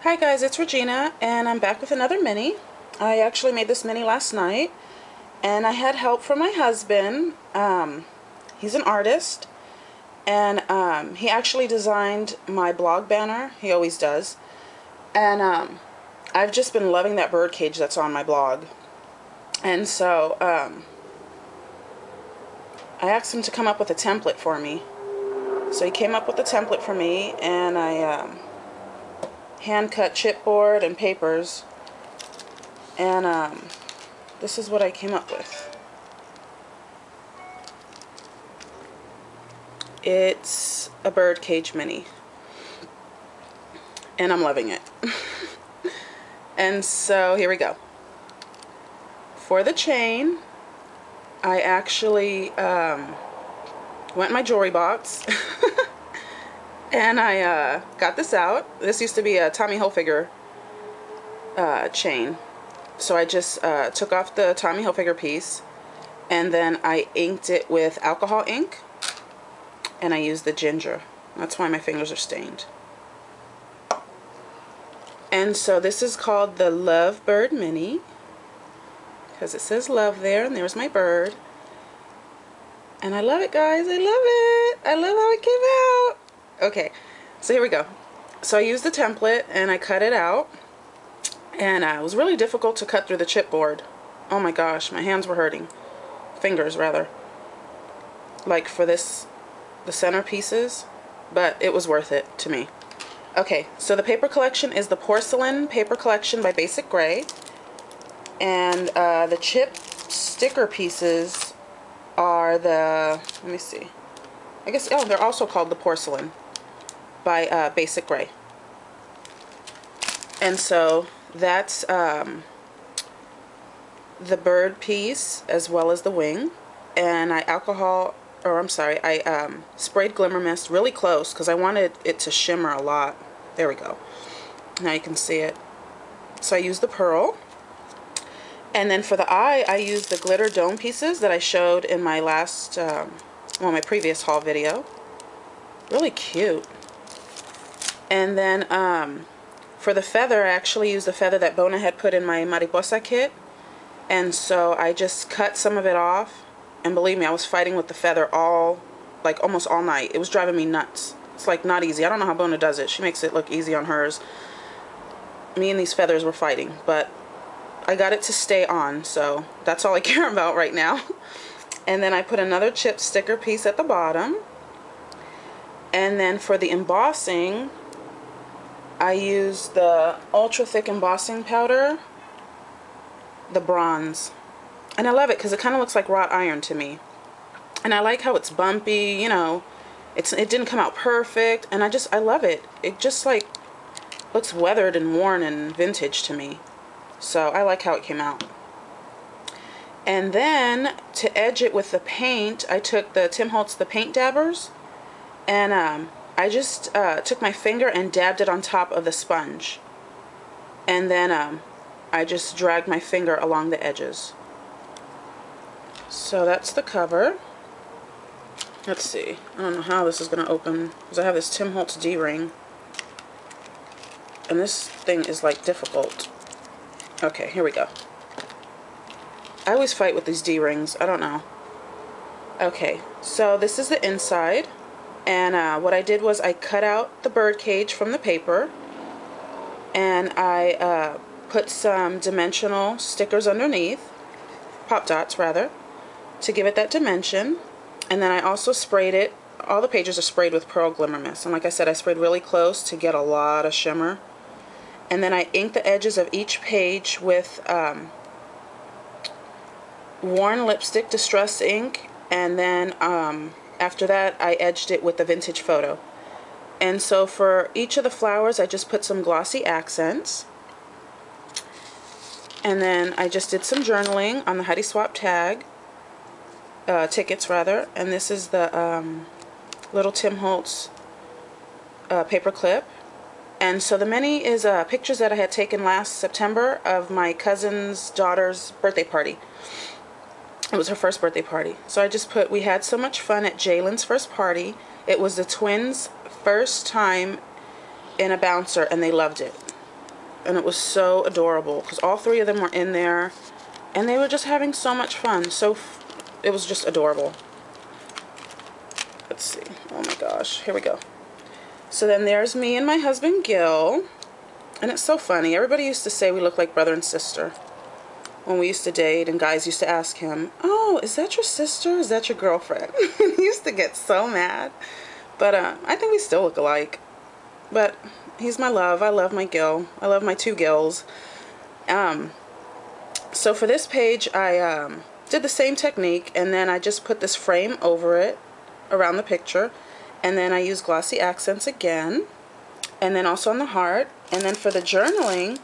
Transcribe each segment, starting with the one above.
Hi guys, it's Regina, and I'm back with another mini. I actually made this mini last night, and I had help from my husband. He's an artist, and he actually designed my blog banner. He always does. And I've just been loving that bird cage that's on my blog. And so I asked him to come up with a template for me. So he came up with a template for me, and I hand-cut chipboard and papers, and this is what I came up with. It's a bird cage mini, and I'm loving it. And so here we go. For the chain, I actually went in my jewelry box and I got this out. This used to be a Tommy Hilfiger chain. So I just took off the Tommy Hilfiger piece, and then I inked it with alcohol ink, and I used the ginger. That's why my fingers are stained. And so this is called the Love Bird Mini, because it says love there, and there's my bird. And I love it, guys. I love it. I love how it came out. Okay, so here we go. So I used the template and I cut it out, and it was really difficult to cut through the chipboard. Oh my gosh, my hands were hurting. Fingers, rather. Like for this, the center pieces, but it was worth it to me. Okay, so the paper collection is the Porcelain Paper Collection by Basic Gray, and the chip sticker pieces are the, let me see, I guess, oh, they're also called the Porcelain by Basic Gray. And so that's the bird piece as well as the wing. And I sprayed Glimmer Mist really close because I wanted it to shimmer a lot. There we go. Now you can see it. So I used the pearl. And then for the eye, I used the glitter dome pieces that I showed in my last, my previous haul video. Really cute. And then for the feather, I actually used the feather that Bona had put in my Mariposa kit. And so I just cut some of it off. And believe me, I was fighting with the feather almost all night. It was driving me nuts. It's like not easy. I don't know how Bona does it. She makes it look easy on hers. Me and these feathers were fighting, but I got it to stay on, so that's all I care about right now. And then I put another chip sticker piece at the bottom. And then for the embossing, I used the ultra thick embossing powder, the bronze. And I love it because it kind of looks like wrought iron to me. And I like how it's bumpy, you know. It didn't come out perfect, and I love it. It just like looks weathered and worn and vintage to me. So I like how it came out. And then to edge it with the paint, I took the Tim Holtz the paint dabbers, and I just took my finger and dabbed it on top of the sponge. And then I just dragged my finger along the edges. So that's the cover. Let's see. I don't know how this is going to open because I have this Tim Holtz D-ring. And this thing is like difficult. Okay, here we go. I always fight with these D-rings. I don't know. Okay, so this is the inside. And what I did was I cut out the bird cage from the paper. And I put some dimensional stickers underneath. Pop dots, rather. To give it that dimension. And then I also sprayed it. All the pages are sprayed with Pearl Glimmer Mist. And like I said, I sprayed really close to get a lot of shimmer. And then I inked the edges of each page with worn lipstick distress ink, and then after that I edged it with the Vintage Photo. And so for each of the flowers I just put some glossy accents, and then I just did some journaling on the Heidi Swap tag tickets rather. And this is the little Tim Holtz paper clip. And so the mini is pictures that I had taken last September of my cousin's daughter's birthday party. It was her first birthday party. So I just put, we had so much fun at Jalen's first party. It was the twins' first time in a bouncer, and they loved it. and it was so adorable because all three of them were in there and they were just having so much fun. So it was just adorable. Let's see. Oh my gosh. Here we go. So then there's me and my husband Gill. And it's so funny. Everybody used to say we look like brother and sister when we used to date, and guys used to ask him, "Oh, is that your sister? Is that your girlfriend?" And he used to get so mad. But I think we still look alike. But he's my love. I love my Gill. I love my two Gills. So for this page, I did the same technique, and then I just put this frame over it around the picture, and then I used glossy accents again, and then also on the heart. And then for the journaling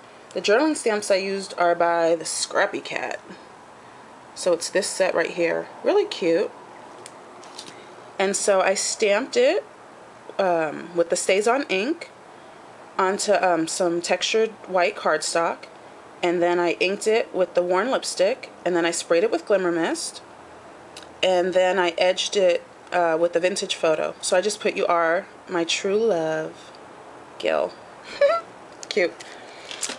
stamps I used are by the Scrappy Cat. So it's this set right here. Really cute. And so I stamped it with the StazOn ink onto some textured white cardstock. And then I inked it with the Worn lipstick. And then I sprayed it with Glimmer Mist. And then I edged it with the Vintage Photo. So I just put "You are my true love, Gill." Cute.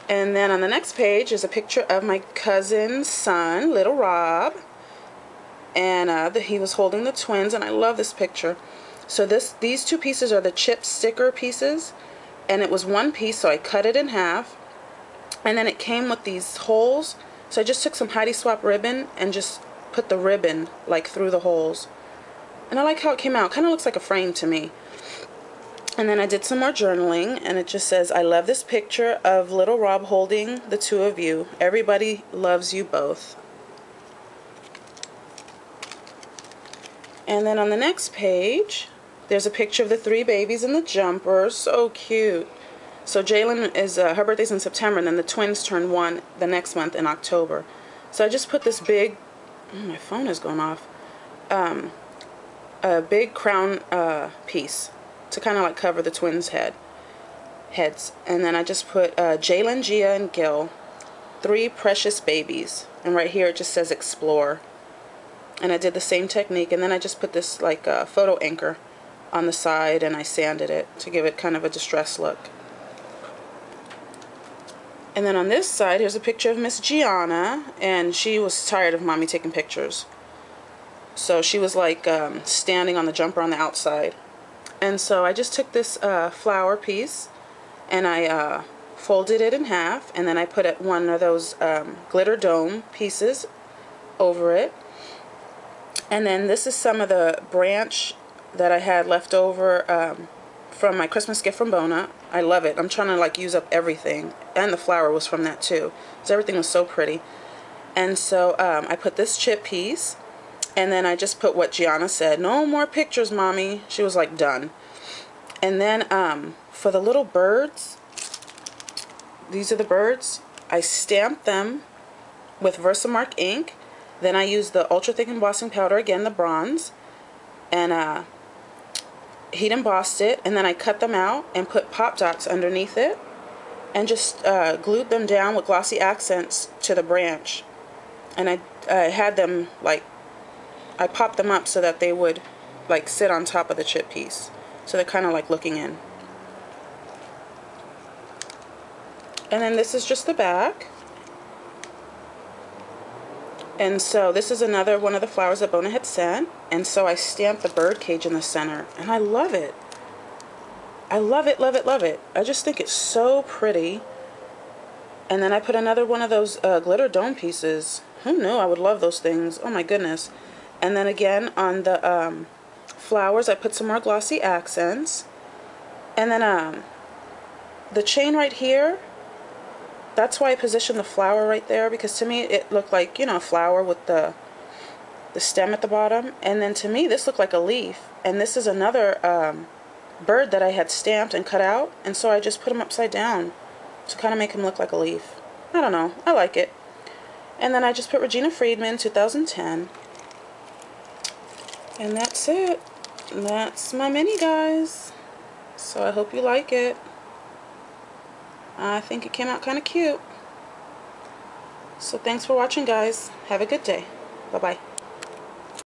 And then on the next page is a picture of my cousin's son, little Rob, and he was holding the twins, and I love this picture. So these two pieces are the chip sticker pieces, and it was one piece, so I cut it in half, and then it came with these holes. So I just took some Heidi Swap ribbon and just put the ribbon like through the holes, and I like how it came out. Kind of looks like a frame to me. And then I did some more journaling, and it just says, "I love this picture of little Rob holding the two of you. Everybody loves you both." And then on the next page, there's a picture of the three babies in the jumper. So cute. So Jalen is, her birthday's in September, and then the twins turn 1 the next month in October. So I just put this big, my phone is going off, a big crown piece to kind of like cover the twins' heads. And then I just put Jalen, Gia, and Gill, 3 precious babies. And right here it just says explore. And I did the same technique, and then I just put this like photo anchor on the side, and I sanded it to give it kind of a distressed look. And then on this side, here's a picture of Miss Gianna, and she was tired of Mommy taking pictures. So she was like standing on the jumper on the outside. And so I just took this flower piece, and I folded it in half, and then I put one of those glitter dome pieces over it. And then this is some of the branch that I had left over from my Christmas gift from Bona. I love it. I'm trying to like use up everything. And the flower was from that too, because everything was so pretty. And so I put this chip piece, and then I just put what Gianna said, "No more pictures, Mommy." She was like, done. And then for the little birds, these are the birds. I stamped them with Versamark ink. Then I used the Ultra Thick Embossing Powder, again, the bronze. And heat embossed it. And then I cut them out and put pop dots underneath it. And just glued them down with glossy accents to the branch. And I had them like, I popped them up so that they would like sit on top of the chip piece. So they're kind of like looking in. And then this is just the back. And so this is another one of the flowers that Bona had sent. And so I stamped the bird cage in the center. And I love it. I love it, love it, love it. I just think it's so pretty. And then I put another one of those glitter dome pieces. Who knew I would love those things? Oh my goodness. And then again on the flowers, I put some more glossy accents. And then the chain right here, that's why I positioned the flower right there, because to me it looked like, you know, a flower with the stem at the bottom. And then to me this looked like a leaf. And this is another bird that I had stamped and cut out, and so I just put him upside down to kind of make him look like a leaf. I don't know, I like it. And then I just put Regina Friedman 2010, and that's it. That's my mini, guys. So I hope you like it. I think it came out kind of cute. So thanks for watching, guys. Have a good day. Bye-bye.